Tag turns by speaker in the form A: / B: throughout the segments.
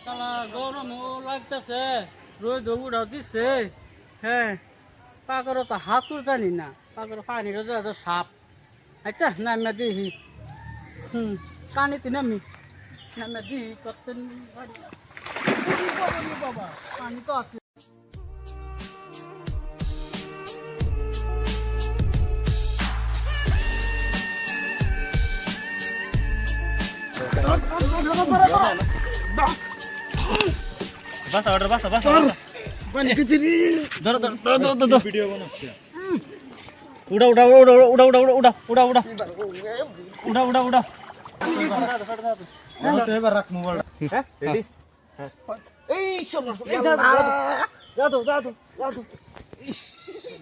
A: শালা গরমও লাগতেছে রোদ উড়াও দিচ্ছে হ্যাঁ পাকড় তো হাতুর জানি না পাকড় পানির তো সাপ আচ্ছা নামে দিহি পানিতে নামি নামে দিহি করতেন বাবা পানি তো আছে
B: বাসা অর্ডার বাসা বাসা
A: পানি খিচুড়ি
B: ধরো ধরো ধরো ধরো ভিডিও বানাচ্ছি উড়া উড়া উড়া উড়া উড়া উড়া উড়া উড়া উড়া উড়া উড়া এবার রাখ মোবাইল হ্যাঁ রেডি হ্যাঁ এই চলো যা তো যা তো যা তো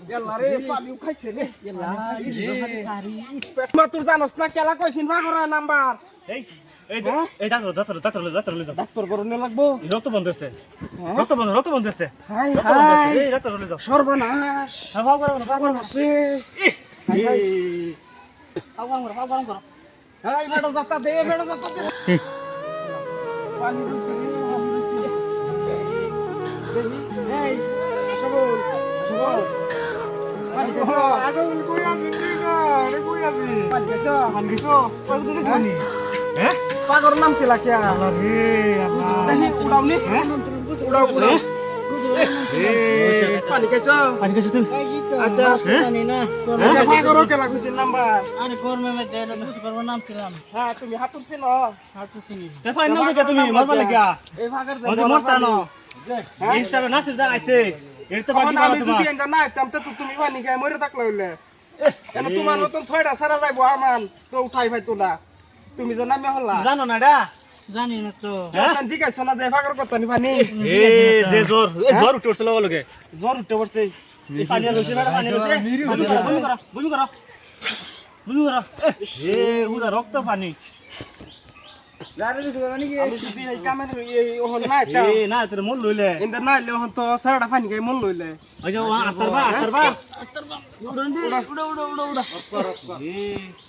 C: ইয়াল্লা রে পানি খাইছে রে
A: ইয়াল্লা
C: মা তুই জানোস না কেলা কইছিন ভাগরা নাম্বার
B: এই এই এই ডাক্তার ডাক্তার ডাক্তার ডাক্তার লই যাও
C: ডাক্তার করনে লাগবো
B: রক্ত বন্ধ হচ্ছে রক্ত বন্ধ হচ্ছে
C: হাই
B: রক্ত বন্ধ হচ্ছে
C: হাই
B: এই ডাক্তার লই যাও
C: সর্বনাশ
B: হ্যাঁ ভাগ করো ভাগ করো
C: রে
B: এই
A: ভাগ গরম করো
C: হাই বেড়ো যাতা দে বেড়ো যাতা দে পানি রইছে রে পানি রইছে এই সবল সবল পানি গেছো আগুন কই আছি রে কই আছি পানি গেছো কই দিছিস পানি
B: হ্যাঁ
C: পাগর নাম ছিল কিয়া
B: আল্লাহ রে আল্লাহ
C: উড়াওনি উড়াও উড়াও পানি গেছো
B: পানি গেছে তুই
C: আচ্ছা
A: জানি না
C: আচ্ছা পাগর কেলা কইছিন নাম্বার
A: আরে গরমে মে দেড় বুঝ করব নাম ছিলাম
C: হ্যাঁ তুমি হাতুরছিস না
A: হাঁটু চিনি
B: তে পানি নাম থেকে তুমি মরবা লাগিয়া
C: এই ভাগের
B: মজা মরতা না ইনস্টাগ্রামে নাসির যা আইছে এর তো পানি
C: আমি যদি এটা না আইতাম তো তুমি পানি খাই মরে থাকলে হইলে এনে তোমার মতন ছয়টা সারা যাইবো আমান তো উঠাই ভাই তোলা তুমি যে নামে হল্লা
B: জানো না ডা
A: জানি না তো
C: জান জিগাইছ না যে ভাগের কথা নি পানি
B: এ যে জ্বর জ্বর উঠছিল লগে
C: জ্বর উঠতে পড়ছে
B: এই পানি লইছে না পানি লইছে বমি করো বমি করো বমি করো এ উদা রক্ত পানি
C: আমি যদি এই কামের এই ওহন না আইতাম
B: এ না তোর মন লইলে
C: ইন্দা না আইলে ওহন তো সারাটা পানি খাই মন লইলে
B: ওই যে আতরবা উড়ন দি উড়া উড়া উড়া উড়া এ